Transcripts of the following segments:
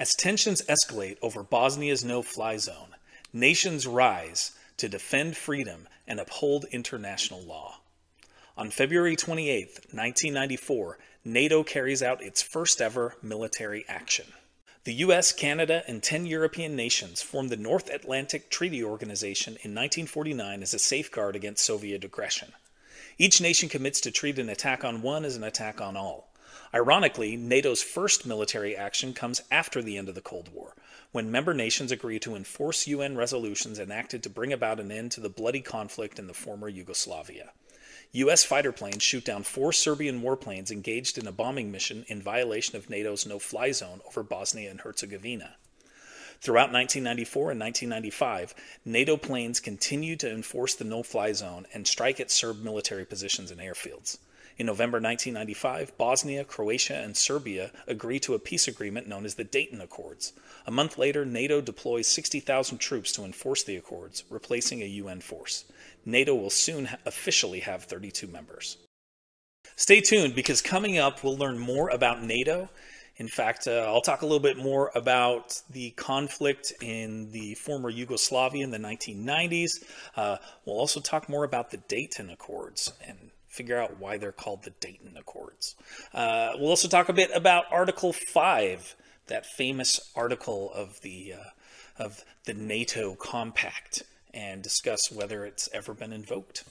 As tensions escalate over Bosnia's no-fly zone, nations rise to defend freedom and uphold international law. On February 28, 1994, NATO carries out its first ever military action. The US, Canada, and 10 European nations formed the North Atlantic Treaty Organization in 1949 as a safeguard against Soviet aggression. Each nation commits to treat an attack on one as an attack on all. Ironically, NATO's first military action comes after the end of the Cold War, when member nations agree to enforce UN resolutions enacted to bring about an end to the bloody conflict in the former Yugoslavia. U.S. fighter planes shoot down 4 Serbian warplanes engaged in a bombing mission in violation of NATO's no-fly zone over Bosnia and Herzegovina. Throughout 1994 and 1995, NATO planes continued to enforce the no-fly zone and strike at Serb military positions and airfields. In November 1995, Bosnia, Croatia, and Serbia agree to a peace agreement known as the Dayton Accords. A month later, NATO deploys 60,000 troops to enforce the accords, replacing a UN force. NATO will soon officially have 32 members. Stay tuned, because coming up, we'll learn more about NATO. In fact, I'll talk a little bit more about the conflict in the former Yugoslavia in the 1990s. We'll also talk more about the Dayton Accords and figure out why they're called the Dayton Accords. We'll also talk a bit about Article 5, that famous article of the NATO Compact, and discuss whether it's ever been invoked.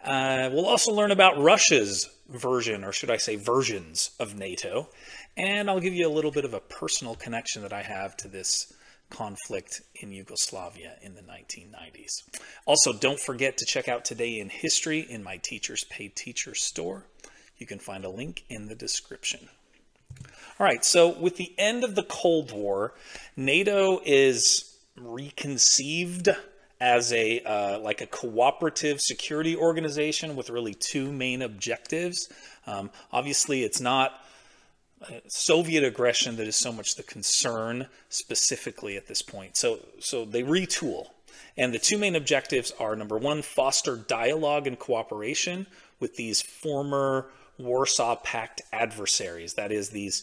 We'll also learn about Russia's version, or should I say versions, of NATO, and I'll give you a little bit of a personal connection that I have to this conflict in Yugoslavia in the 1990s. Also, don't forget to check out Today in History in my Teachers Pay Teacher store. You can find a link in the description. All right, so with the end of the Cold War, NATO is reconceived as a like a cooperative security organization with really 2 main objectives. Obviously, it's not Soviet aggression that is so much the concern specifically at this point. So they retool. And the 2 main objectives are, number 1, foster dialogue and cooperation with these former Warsaw Pact adversaries. That is, these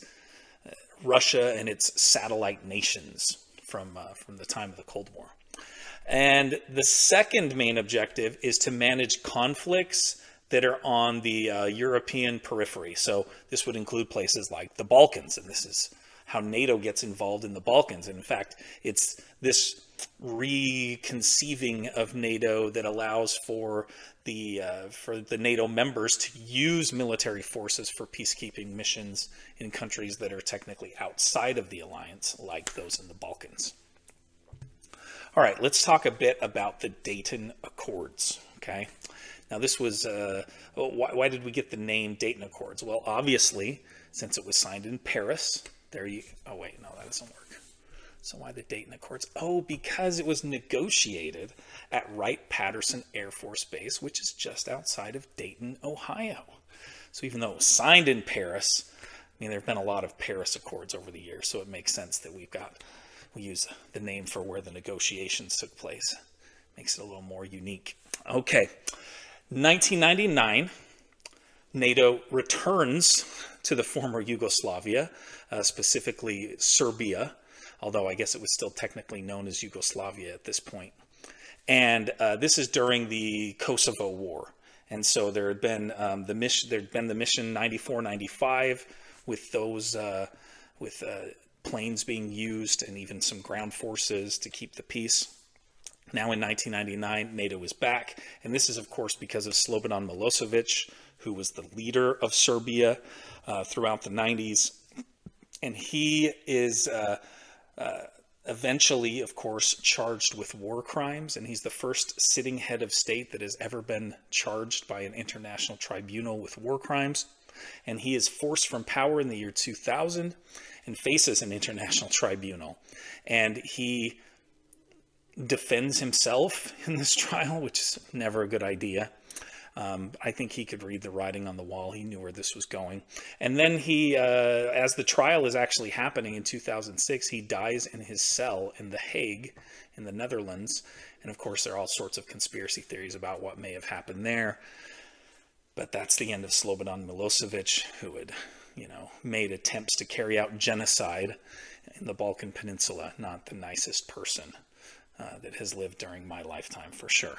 Russia and its satellite nations from the time of the Cold War. And the second main objective is to manage conflicts that are on the European periphery. So this would include places like the Balkans, and this is how NATO gets involved in the Balkans. And in fact, it's this reconceiving of NATO that allows for the NATO members to use military forces for peacekeeping missions in countries that are technically outside of the alliance, like those in the Balkans. All right, let's talk a bit about the Dayton Accords, okay? Now, this was, why did we get the name Dayton Accords? Well, obviously, since it was signed in Paris, oh wait, no, that doesn't work. So why the Dayton Accords? Oh, because it was negotiated at Wright-Patterson Air Force Base, which is just outside of Dayton, Ohio. So even though it was signed in Paris, I mean, there have been a lot of Paris Accords over the years, so it makes sense that we use the name for where the negotiations took place. Makes it a little more unique. Okay. 1999, NATO returns to the former Yugoslavia, specifically Serbia, although I guess it was still technically known as Yugoslavia at this point. And this is during the Kosovo War. And so there had been the mission 94-95 with those planes being used and even some ground forces to keep the peace. Now in 1999, NATO is back, and this is, of course, because of Slobodan Milosevic, who was the leader of Serbia throughout the 90s. And he is eventually, of course, charged with war crimes, and he's the first sitting head of state that has ever been charged by an international tribunal with war crimes. And he is forced from power in the year 2000 and faces an international tribunal. And he defends himself in this trial, which is never a good idea. I think he could read the writing on the wall. He knew where this was going. And then he, as the trial is actually happening in 2006, he dies in his cell in The Hague in the Netherlands. And of course, there are all sorts of conspiracy theories about what may have happened there. But that's the end of Slobodan Milosevic, who had, made attempts to carry out genocide in the Balkan Peninsula. Not the nicest person that has lived during my lifetime, for sure.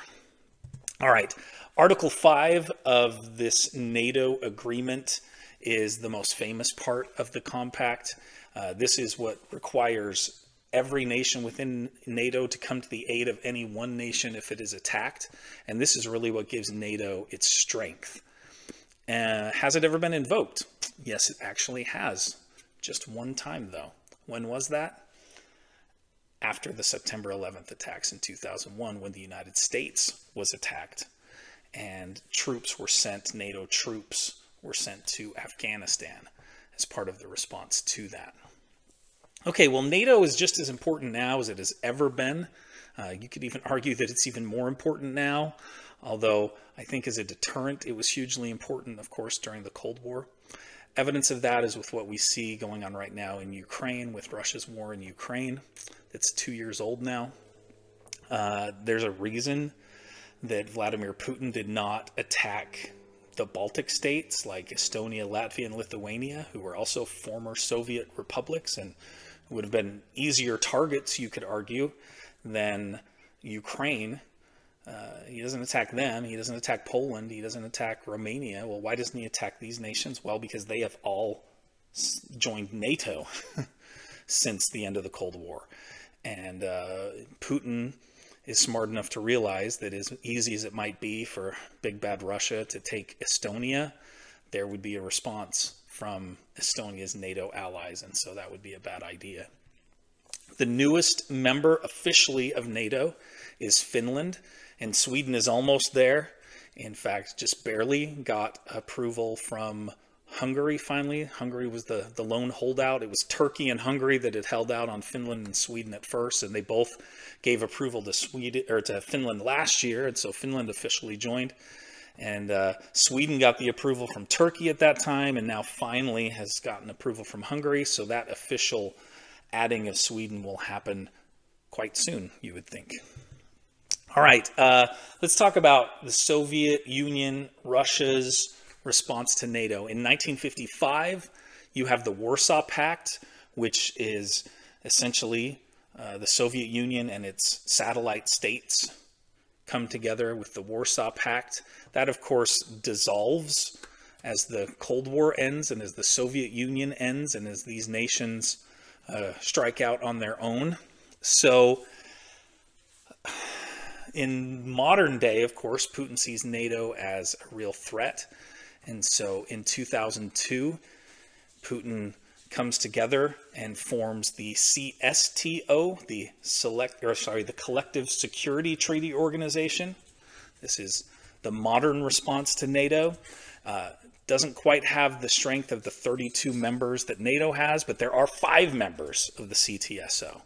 All right, Article 5 of this NATO agreement is the most famous part of the compact. This is what requires every nation within NATO to come to the aid of any one nation if it is attacked. And this is really what gives NATO its strength. Has it ever been invoked? Yes, it actually has. Just one time, though. When was that? After the September 11th attacks in 2001, when the United States was attacked and troops were sent, NATO troops were sent to Afghanistan as part of the response to that. Okay, well, NATO is just as important now as it has ever been. You could even argue that it's even more important now, although I think as a deterrent, it was hugely important, of course, during the Cold War. Evidence of that is with what we see going on right now in Ukraine, with Russia's war in Ukraine. It's 2 years old now. There's a reason that Vladimir Putin did not attack the Baltic states like Estonia, Latvia, and Lithuania, who were also former Soviet republics and would have been easier targets, you could argue, than Ukraine. He doesn't attack them. He doesn't attack Poland. He doesn't attack Romania. Well, why doesn't he attack these nations? Well, because they have all joined NATO since the end of the Cold War. And Putin is smart enough to realize that as easy as it might be for big bad Russia to take Estonia, there would be a response from Estonia's NATO allies, and so that would be a bad idea. The newest member officially of NATO is Finland, and Sweden is almost there. In fact, just barely got approval from Hungary finally. Hungary was the lone holdout. It was Turkey and Hungary that had held out on Finland and Sweden at first, and they both gave approval to Finland last year, and so Finland officially joined. And Sweden got the approval from Turkey at that time, and now finally has gotten approval from Hungary. So that official adding of Sweden will happen quite soon, you would think. All right, let's talk about the Soviet Union, Russia's response to NATO. In 1955, you have the Warsaw Pact, which is essentially the Soviet Union and its satellite states come together with the Warsaw Pact. That, of course, dissolves as the Cold War ends and as the Soviet Union ends and as these nations strike out on their own. So in modern day, of course, Putin sees NATO as a real threat. And so in 2002, Putin comes together and forms the CSTO, the Collective Security Treaty Organization. This is the modern response to NATO. Doesn't quite have the strength of the 32 members that NATO has, but there are 5 members of the CTSO.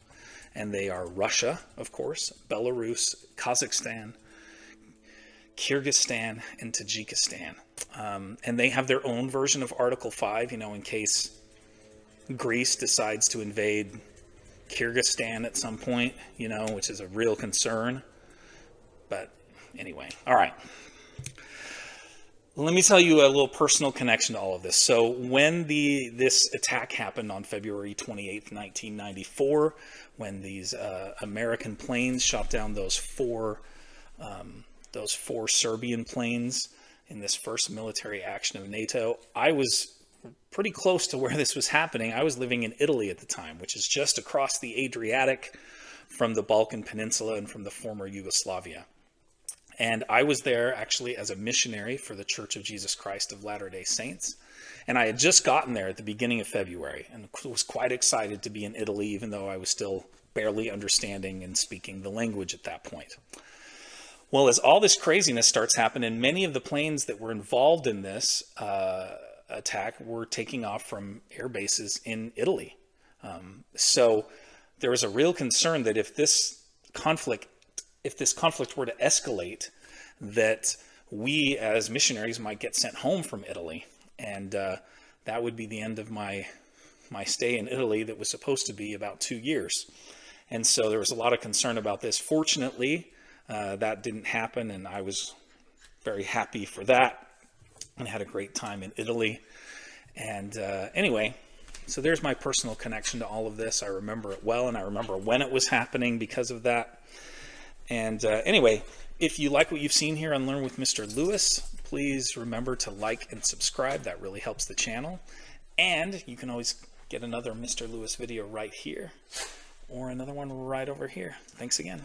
And they are Russia, of course, Belarus, Kazakhstan, Kyrgyzstan, and Tajikistan. And they have their own version of Article 5, in case Greece decides to invade Kyrgyzstan at some point, which is a real concern. But anyway, all right. Let me tell you a little personal connection to all of this. So when this attack happened on February 28th, 1994, when these American planes shot down those four Serbian planes in this first military action of NATO, I was pretty close to where this was happening. I was living in Italy at the time, which is just across the Adriatic from the Balkan Peninsula and from the former Yugoslavia. And I was there actually as a missionary for the Church of Jesus Christ of Latter-day Saints. And I had just gotten there at the beginning of February and was quite excited to be in Italy, even though I was still barely understanding and speaking the language at that point. Well, as all this craziness starts happening, many of the planes that were involved in this attack were taking off from air bases in Italy. So there was a real concern that if this conflict were to escalate, that we as missionaries might get sent home from Italy. And that would be the end of my stay in Italy that was supposed to be about 2 years. And so there was a lot of concern about this. Fortunately, that didn't happen, and I was very happy for that and had a great time in Italy. And anyway, So there's my personal connection to all of this. I remember it well, and I remember when it was happening because of that. And anyway, if you like what you've seen here on Learn with Mr. Lewis, please remember to like and subscribe. That really helps the channel. And you can always get another Mr. Lewis video right here, or another one right over here. Thanks again.